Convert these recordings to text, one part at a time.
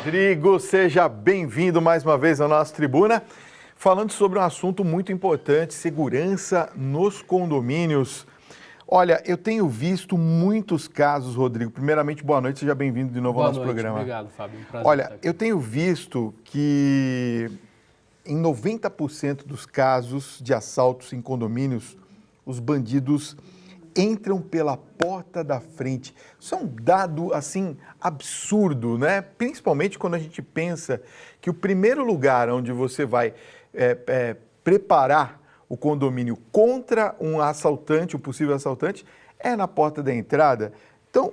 Rodrigo, seja bem-vindo mais uma vez à nossa tribuna, falando sobre um assunto muito importante, segurança nos condomínios. Olha, eu tenho visto muitos casos, Rodrigo. Primeiramente, boa noite, seja bem-vindo de novo ao nosso programa. Obrigado, Fábio. Um prazer Olha, estar aqui. eu tenho visto que em 90% dos casos de assaltos em condomínios, os bandidos entram pela porta da frente. Isso é um dado, assim, absurdo, né? Principalmente quando a gente pensa que o primeiro lugar onde você vai preparar o condomínio contra um assaltante, um possível assaltante, é na porta da entrada. Então,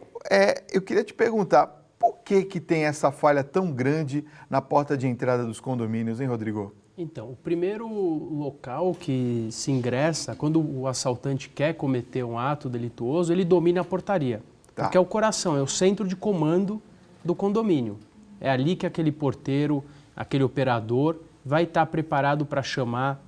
eu queria te perguntar, por que tem essa falha tão grande na porta de entrada dos condomínios, hein, Rodrigo? Então, o primeiro local que se ingressa, quando o assaltante quer cometer um ato delituoso, ele domina a portaria. Tá. Porque é o coração, é o centro de comando do condomínio. É ali que aquele porteiro, aquele operador, vai estar preparado para chamar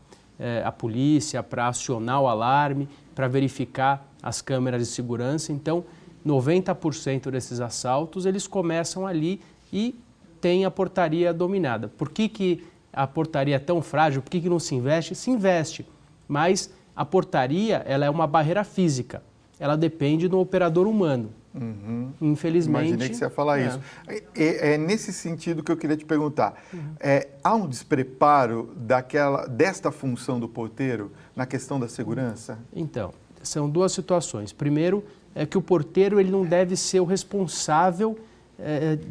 a polícia, para acionar o alarme, para verificar as câmeras de segurança. Então, 90% desses assaltos, eles começam ali e tem a portaria dominada. Por que a portaria é tão frágil? Por que não se investe? Se investe, mas a portaria ela é uma barreira física. Ela depende do operador humano. Uhum. Infelizmente... Imaginei que você ia falar isso. É nesse sentido que eu queria te perguntar. Há um despreparo desta função do porteiro na questão da segurança? Então, são duas situações. Primeiro, é que o porteiro ele não deve ser o responsável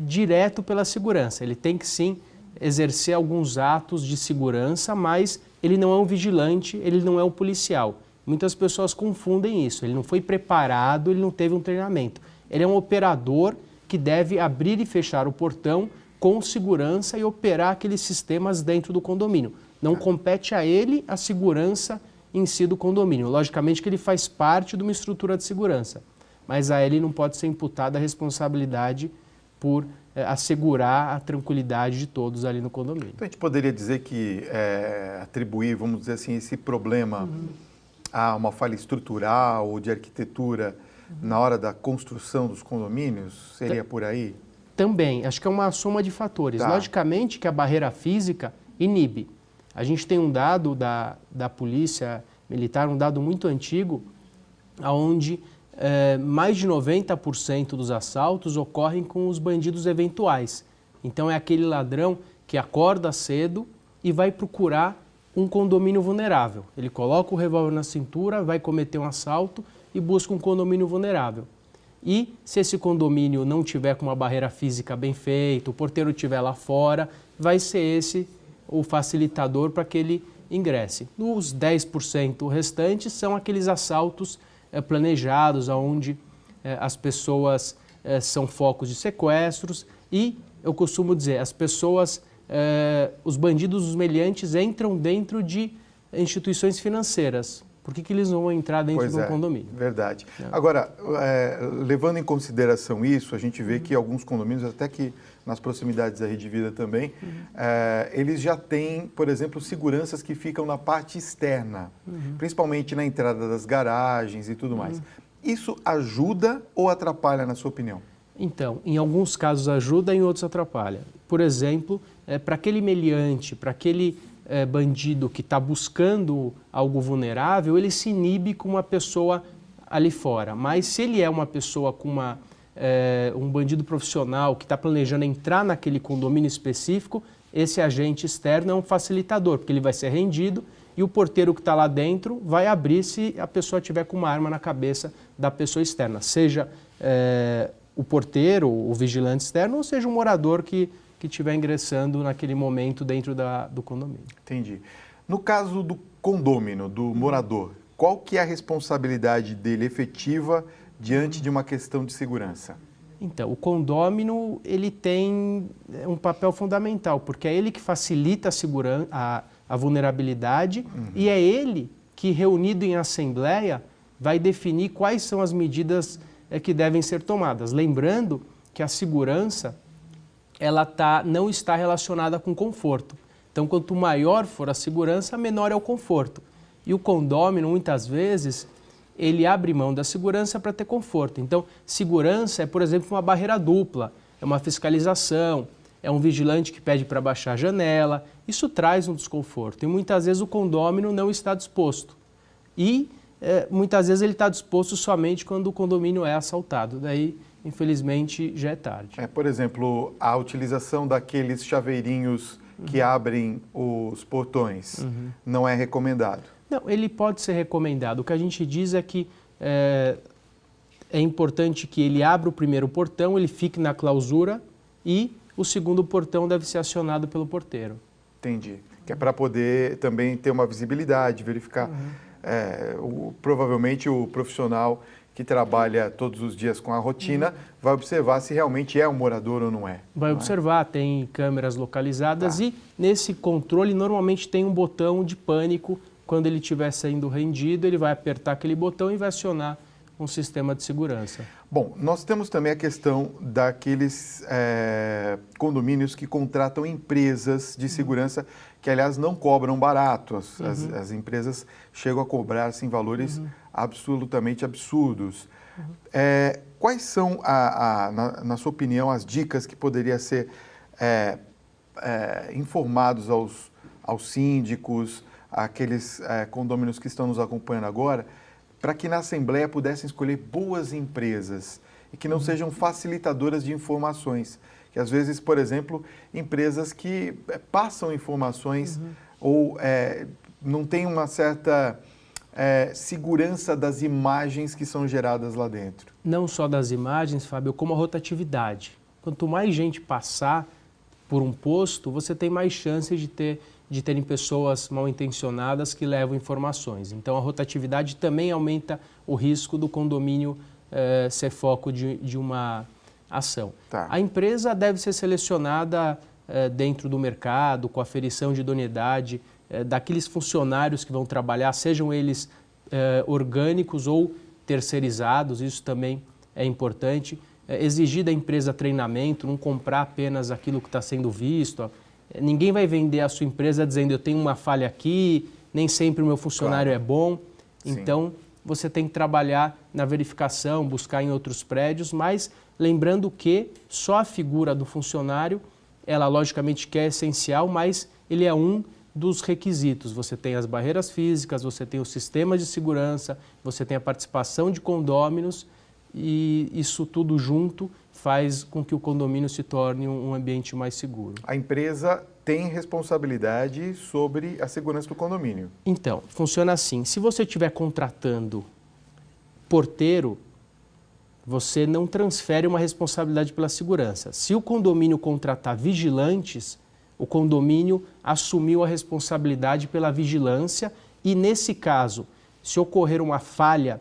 direto pela segurança. Ele tem que, sim, exercer alguns atos de segurança, mas ele não é um vigilante, ele não é um policial. Muitas pessoas confundem isso. Ele não foi preparado, ele não teve um treinamento. Ele é um operador que deve abrir e fechar o portão com segurança e operar aqueles sistemas dentro do condomínio. Não compete a ele a segurança em si do condomínio. Logicamente que ele faz parte de uma estrutura de segurança, mas a ele não pode ser imputada a responsabilidade por assegurar a tranquilidade de todos ali no condomínio. Então a gente poderia dizer que atribuir, vamos dizer assim, esse problema a uma falha estrutural ou de arquitetura na hora da construção dos condomínios? Seria por aí? Também, acho que é uma soma de fatores. Tá. Logicamente que a barreira física inibe. A gente tem um dado da Polícia Militar, um dado muito antigo, onde mais de 90% dos assaltos ocorrem com os bandidos eventuais. Então é aquele ladrão que acorda cedo e vai procurar um condomínio vulnerável. Ele coloca o revólver na cintura, vai cometer um assalto e busca um condomínio vulnerável. E se esse condomínio não tiver com uma barreira física bem feita, o porteiro estiver lá fora, vai ser esse o facilitador para que ele ingresse. Os 10% restantes são aqueles assaltos planejados, onde as pessoas são focos de sequestros e, eu costumo dizer, as pessoas, os bandidos, os meliantes entram dentro de instituições financeiras. Por que eles não vão entrar dentro de um condomínio? Verdade. Agora, levando em consideração isso, a gente vê que alguns condomínios, até que nas proximidades da Rede Vida também, eles já têm, por exemplo, seguranças que ficam na parte externa, principalmente na entrada das garagens e tudo mais. Isso ajuda ou atrapalha, na sua opinião? Então, em alguns casos ajuda, em outros atrapalha. Por exemplo, para aquele meliante, para aquele bandido que está buscando algo vulnerável, ele se inibe com uma pessoa ali fora. Mas se ele é uma pessoa com um bandido profissional que está planejando entrar naquele condomínio específico, esse agente externo é um facilitador, porque ele vai ser rendido e o porteiro que está lá dentro vai abrir se a pessoa tiver com uma arma na cabeça da pessoa externa, seja o porteiro, o vigilante externo, ou seja um morador que estiver ingressando naquele momento dentro do condomínio. Entendi. No caso do condômino, do morador, qual que é a responsabilidade dele efetiva diante de uma questão de segurança? Então, o condômino ele tem um papel fundamental, porque é ele que facilita a vulnerabilidade e é ele que, reunido em assembleia, vai definir quais são as medidas que devem ser tomadas. Lembrando que a segurança ela não está relacionada com conforto. Então, quanto maior for a segurança, menor é o conforto. E o condômino, muitas vezes, ele abre mão da segurança para ter conforto. Então, segurança é, por exemplo, uma barreira dupla, é uma fiscalização, é um vigilante que pede para baixar a janela. Isso traz um desconforto e muitas vezes o condômino não está disposto. E muitas vezes ele está disposto somente quando o condomínio é assaltado. Daí, infelizmente, já é tarde. Por exemplo, a utilização daqueles chaveirinhos que abrem os portões não é recomendado? Não, ele pode ser recomendado. O que a gente diz é que é importante que ele abra o primeiro portão, ele fique na clausura e o segundo portão deve ser acionado pelo porteiro. Entendi. Que é para poder também ter uma visibilidade, verificar. Provavelmente o profissional que trabalha todos os dias com a rotina vai observar se realmente é um morador ou não é. Vai observar, tem câmeras localizadas e nesse controle normalmente tem um botão de pânico. Quando ele estiver sendo rendido, ele vai apertar aquele botão e vai acionar um sistema de segurança. Bom, nós temos também a questão daqueles condomínios que contratam empresas de segurança que, aliás, não cobram barato. As empresas chegam a cobrar assim, valores absolutamente absurdos. Quais são, na sua opinião, as dicas que poderiam ser informados aos síndicos, àqueles condôminos que estão nos acompanhando agora, para que na Assembleia pudessem escolher boas empresas e que não sejam facilitadoras de informações? Que às vezes, por exemplo, empresas que passam informações ou não têm uma certa segurança das imagens que são geradas lá dentro. Não só das imagens, Fábio, como a rotatividade. Quanto mais gente passar por um posto, você tem mais chances de terem pessoas mal intencionadas que levam informações. Então, a rotatividade também aumenta o risco do condomínio ser foco de uma ação. Tá. A empresa deve ser selecionada dentro do mercado, com aferição de idoneidade daqueles funcionários que vão trabalhar, sejam eles orgânicos ou terceirizados, isso também é importante. Exigir da empresa treinamento, não comprar apenas aquilo que está sendo visto. Ninguém vai vender a sua empresa dizendo eu tenho uma falha aqui, nem sempre o meu funcionário é bom. Então, você tem que trabalhar na verificação, buscar em outros prédios, mas lembrando que só a figura do funcionário, ela logicamente que é essencial, mas ele é um dos requisitos. Você tem as barreiras físicas, você tem o sistema de segurança, você tem a participação de condôminos e isso tudo junto faz com que o condomínio se torne um ambiente mais seguro. A empresa tem responsabilidade sobre a segurança do condomínio? Então, funciona assim. Se você estiver contratando porteiro, você não transfere uma responsabilidade pela segurança. Se o condomínio contratar vigilantes, o condomínio assumiu a responsabilidade pela vigilância e, nesse caso, se ocorrer uma falha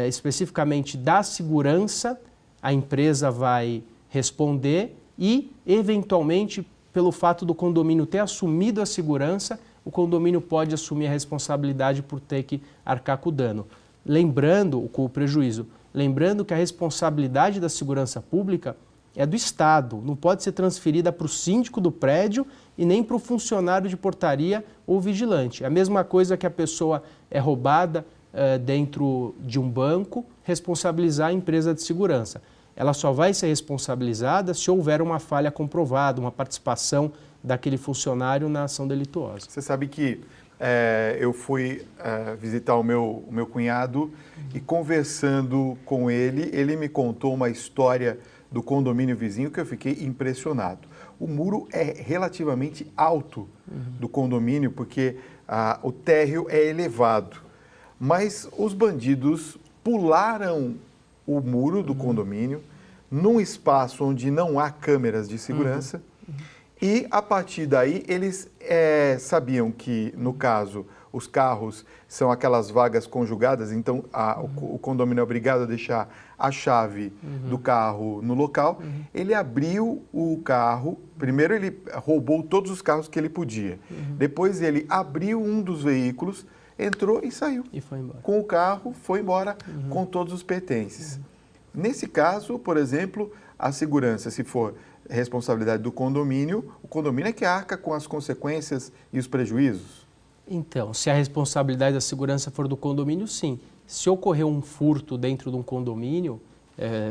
especificamente da segurança, a empresa vai responder e, eventualmente, pelo fato do condomínio ter assumido a segurança, o condomínio pode assumir a responsabilidade por ter que arcar com o dano. Com o prejuízo. Lembrando que a responsabilidade da segurança pública é do Estado, não pode ser transferida para o síndico do prédio e nem para o funcionário de portaria ou vigilante. É a mesma coisa que a pessoa é roubada dentro de um banco, responsabilizar a empresa de segurança. Ela só vai ser responsabilizada se houver uma falha comprovada, uma participação daquele funcionário na ação delituosa. Você sabe que eu fui visitar o meu cunhado e conversando com ele, ele me contou uma história do condomínio vizinho que eu fiquei impressionado. O muro é relativamente alto do condomínio porque o térreo é elevado. Mas os bandidos pularam o muro do condomínio num espaço onde não há câmeras de segurança e, a partir daí, eles sabiam que, no caso, os carros são aquelas vagas conjugadas, então o condomínio é obrigado a deixar a chave do carro no local. Ele abriu o carro, primeiro ele roubou todos os carros que ele podia, depois ele abriu um dos veículos, entrou e saiu. E foi embora. Com o carro, foi embora com todos os pertences. Nesse caso, por exemplo, a segurança, se for responsabilidade do condomínio, o condomínio é que arca com as consequências e os prejuízos? Então, se a responsabilidade da segurança for do condomínio, sim. Se ocorrer um furto dentro de um condomínio,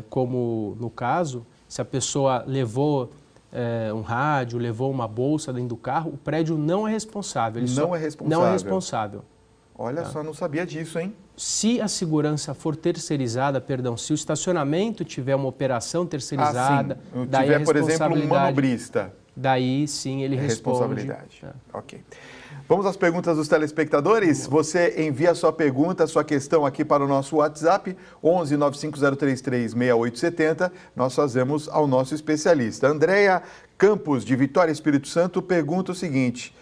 como no caso, se a pessoa levou um rádio, levou uma bolsa dentro do carro, o prédio não é responsável. Ele Não é responsável. Não é responsável. Olha só, não sabia disso, hein? Se a segurança for terceirizada, se o estacionamento tiver uma operação terceirizada, sim. daí tiver, a por exemplo, um responsabilidade, manobrista. Daí sim ele responde. Responsabilidade. Ok. Vamos às perguntas dos telespectadores? Você envia a sua pergunta, a sua questão aqui para o nosso WhatsApp, 11 95033 6870. Nós fazemos ao nosso especialista. Andréia Campos, de Vitória, Espírito Santo, pergunta o seguinte: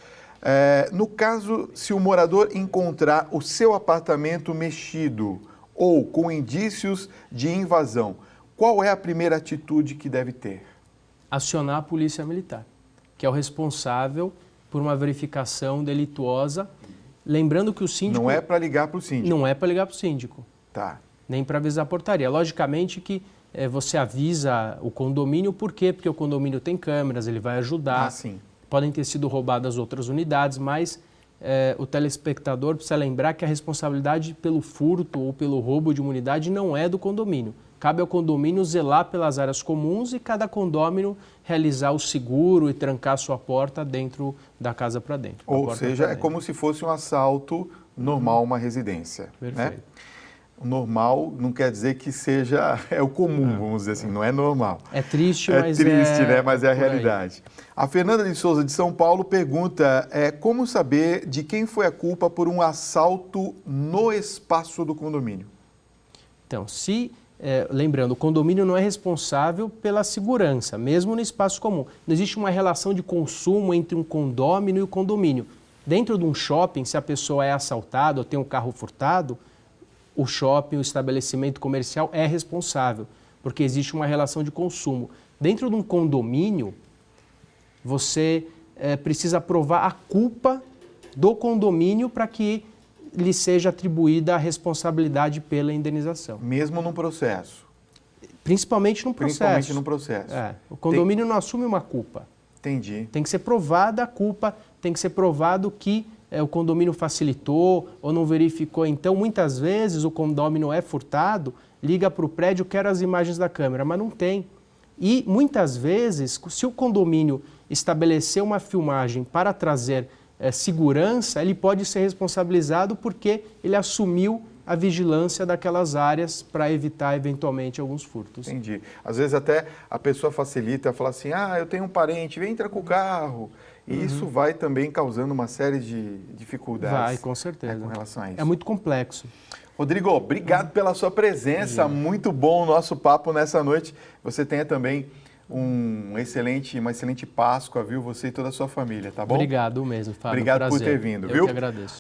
no caso, se o morador encontrar o seu apartamento mexido ou com indícios de invasão, qual é a primeira atitude que deve ter? Acionar a Polícia Militar, que é o responsável por uma verificação delituosa. Lembrando que o síndico... Não é para ligar para o síndico. Não é para ligar para o síndico. Tá. Nem para avisar a portaria. Logicamente que você avisa o condomínio, por quê? Porque o condomínio tem câmeras, ele vai ajudar. Sim. Podem ter sido roubadas outras unidades, mas o telespectador precisa lembrar que a responsabilidade pelo furto ou pelo roubo de uma unidade não é do condomínio. Cabe ao condomínio zelar pelas áreas comuns e cada condômino realizar o seguro e trancar sua porta dentro da casa para dentro. Ou seja, é como se fosse um assalto normal a uma residência. Perfeito. Né? O normal não quer dizer que seja o comum, vamos dizer assim, não é normal. É triste, mas né? Mas é a realidade. A Fernanda de Souza, de São Paulo, pergunta como saber de quem foi a culpa por um assalto no espaço do condomínio? Então, lembrando, o condomínio não é responsável pela segurança, mesmo no espaço comum. Não existe uma relação de consumo entre um condômino e o condomínio. Dentro de um shopping, se a pessoa é assaltada ou tem um carro furtado, o shopping, o estabelecimento comercial é responsável, porque existe uma relação de consumo. Dentro de um condomínio, você precisa provar a culpa do condomínio para que lhe seja atribuída a responsabilidade pela indenização. Mesmo num processo? Principalmente no processo. Principalmente no processo. O condomínio não assume uma culpa. Entendi. Tem que ser provada a culpa, tem que ser provado que o condomínio facilitou ou não verificou. Então, muitas vezes, o condomínio é furtado, liga para o prédio, quer as imagens da câmera, mas não tem. E, muitas vezes, se o condomínio estabelecer uma filmagem para trazer segurança, ele pode ser responsabilizado porque ele assumiu a vigilância daquelas áreas para evitar, eventualmente, alguns furtos. Entendi. Às vezes até a pessoa facilita, fala assim, eu tenho um parente, vem entrar com o carro. E isso vai também causando uma série de dificuldades. Vai, com certeza. Com relação a isso. É muito complexo. Rodrigo, obrigado pela sua presença. Muito bom o nosso papo nessa noite. Você tenha também uma excelente Páscoa, viu? Você e toda a sua família, tá bom? Obrigado mesmo, Fábio. Obrigado por prazer. ter vindo, Eu viu? que agradeço.